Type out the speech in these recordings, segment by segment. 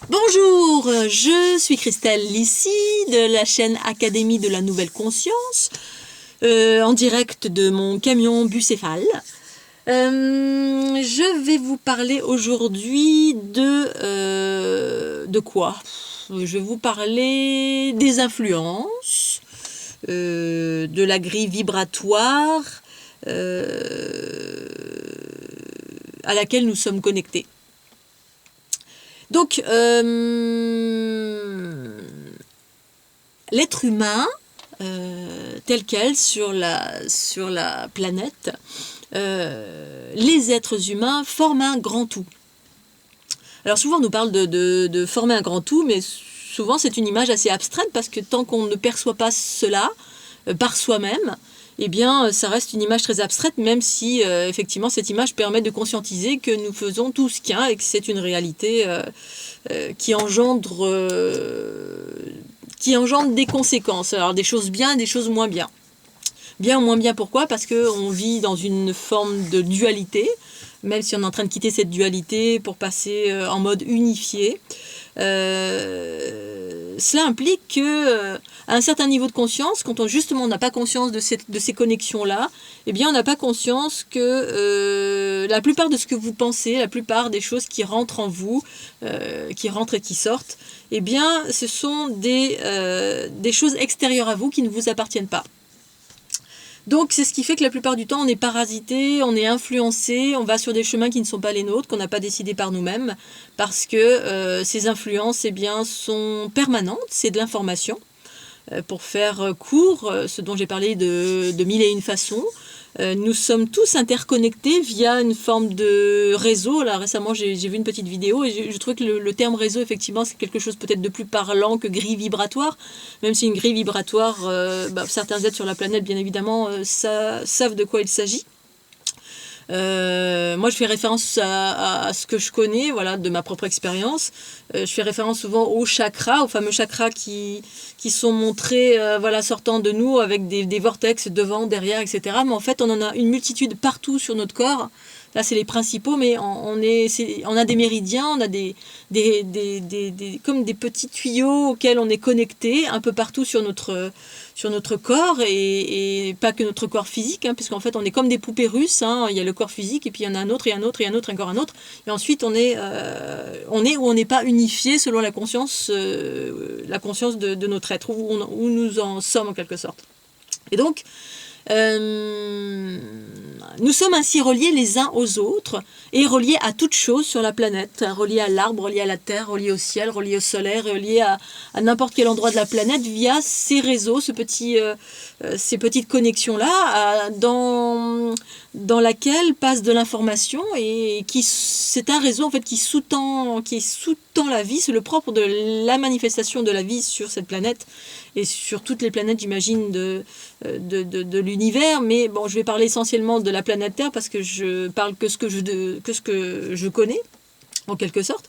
Bonjour, je suis Christelle Lissy de la chaîne Académie de la Nouvelle Conscience, en direct de mon camion bucéphale. Je vais vous parler aujourd'hui de quoi? Je vais vous parler des influences, de la grille vibratoire à laquelle nous sommes connectés. Donc, l'être humain, tel quel sur la planète, les êtres humains forment un grand tout. Alors souvent on nous parle de former un grand tout, mais souvent c'est une image assez abstraite parce que tant qu'on ne perçoit pas cela par soi-même, eh bien ça reste une image très abstraite, même si effectivement cette image permet de conscientiser que nous faisons tout ce qu'il y a et que c'est une réalité qui engendre des conséquences. Alors des choses bien et des choses moins bien. Bien ou moins bien, pourquoi? Parce qu'on vit dans une forme de dualité, même si on est en train de quitter cette dualité pour passer en mode unifié. Cela implique que, à un certain niveau de conscience, quand on n'a pas conscience de ces connexions-là, eh bien on n'a pas conscience que la plupart de ce que vous pensez, la plupart des choses qui rentrent en vous, qui rentrent et qui sortent, eh bien ce sont des choses extérieures à vous qui ne vous appartiennent pas. Donc c'est ce qui fait que la plupart du temps on est parasité, on est influencé, on va sur des chemins qui ne sont pas les nôtres, qu'on n'a pas décidé par nous-mêmes, parce que ces influences sont permanentes, c'est de l'information. Pour faire court, ce dont j'ai parlé de mille et une façons, nous sommes tous interconnectés via une forme de réseau. Là, récemment, j'ai vu une petite vidéo et je trouvais que le terme réseau, effectivement, c'est quelque chose peut-être de plus parlant que grille vibratoire, même si une grille vibratoire, certains êtres sur la planète, bien évidemment, savent de quoi il s'agit. Moi, je fais référence à ce que je connais, voilà, de ma propre expérience. Je fais référence souvent aux chakras, aux fameux chakras qui sont montrés, voilà, sortant de nous avec des vortex devant, derrière, etc. Mais en fait, on en a une multitude partout sur notre corps. Là, c'est les principaux, mais on a des méridiens, on a comme des petits tuyaux auxquels on est connecté un peu partout sur notre corps, et pas que notre corps physique, puisqu'en fait, on est comme des poupées russes. Il y a le corps physique, et puis il y en a un autre, et un autre, et un autre, et encore un autre. Et ensuite, on est ou on n'est pas unifié selon la conscience de notre être, où nous en sommes en quelque sorte. Et donc, nous sommes ainsi reliés les uns aux autres et reliés à toute chose sur la planète, reliés à l'arbre, reliés à la terre, reliés au ciel, reliés au soleil, reliés à n'importe quel endroit de la planète via ces réseaux, ces petites connexions-là, dans laquelle passe de l'information, et c'est un réseau en fait qui sous-tend la vie. C'est le propre de la manifestation de la vie sur cette planète et sur toutes les planètes, j'imagine, de l'univers. Mais bon, je vais parler essentiellement de la planète Terre parce que je parle que ce que je connais, en quelque sorte.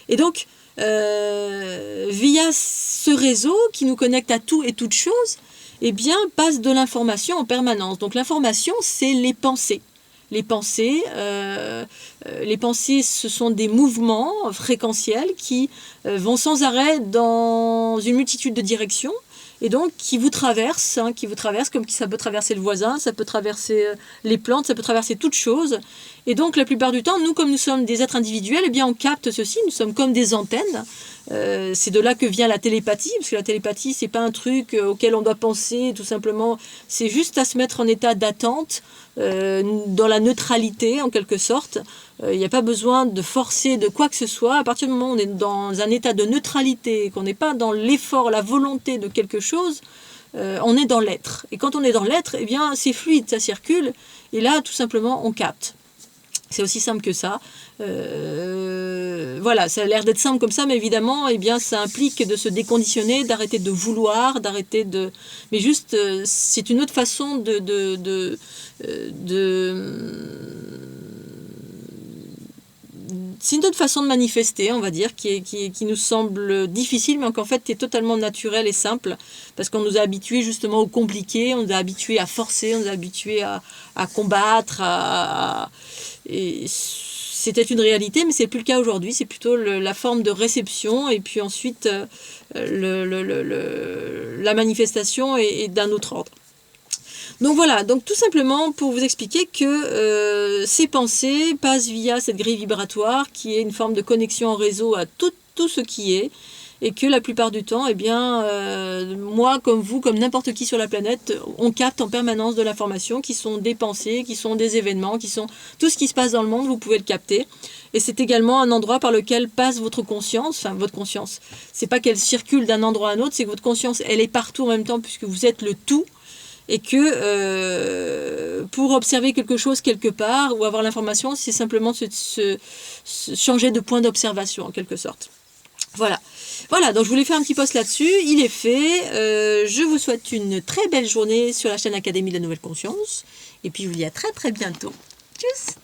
Et donc, via ce réseau qui nous connecte à tout et toutes choses, eh bien, passe de l'information en permanence. Donc l'information, c'est les pensées. Les pensées, ce sont des mouvements fréquentiels qui vont sans arrêt dans une multitude de directions, et donc qui vous traversent, comme ça peut traverser le voisin, ça peut traverser les plantes, ça peut traverser toute chose. Et donc la plupart du temps, nous, comme nous sommes des êtres individuels, eh bien on capte ceci, nous sommes comme des antennes. C'est de là que vient la télépathie, parce que la télépathie, c'est pas un truc auquel on doit penser, tout simplement, c'est juste à se mettre en état d'attente, dans la neutralité en quelque sorte. Il n'y a pas besoin de forcer de quoi que ce soit. À partir du moment où on est dans un état de neutralité, qu'on n'est pas dans l'effort, la volonté de quelque chose, on est dans l'être. Et quand on est dans l'être, eh bien c'est fluide, ça circule, et là tout simplement on capte. C'est aussi simple que ça. Voilà, ça a l'air d'être simple comme ça, mais évidemment, eh bien, ça implique de se déconditionner, d'arrêter de vouloir, mais juste, c'est une autre façon c'est une autre façon de manifester, on va dire, qui nous semble difficile, mais qu'en fait est totalement naturelle et simple, parce qu'on nous a habitués justement au compliqué, on nous a habitués à forcer, on nous a habitués à combattre, et c'était une réalité, mais c'est plus le cas aujourd'hui. C'est plutôt la forme de réception, et puis ensuite la manifestation est d'un autre ordre. Donc voilà, donc tout simplement pour vous expliquer que ces pensées passent via cette grille vibratoire qui est une forme de connexion en réseau à tout ce qui est, et que la plupart du temps, eh bien, moi comme vous, comme n'importe qui sur la planète, on capte en permanence de l'information qui sont des pensées, qui sont des événements, qui sont tout ce qui se passe dans le monde, vous pouvez le capter. Et c'est également un endroit par lequel passe votre conscience, enfin votre conscience. C'est pas qu'elle circule d'un endroit à un autre, c'est que votre conscience, elle est partout en même temps puisque vous êtes le tout. Et que pour observer quelque chose quelque part ou avoir l'information, c'est simplement se changer de point d'observation en quelque sorte. Voilà. Voilà, donc je voulais faire un petit post là-dessus. Il est fait. Je vous souhaite une très belle journée sur la chaîne Académie de la Nouvelle Conscience. Et puis je vous dis à très très bientôt. Tchuss!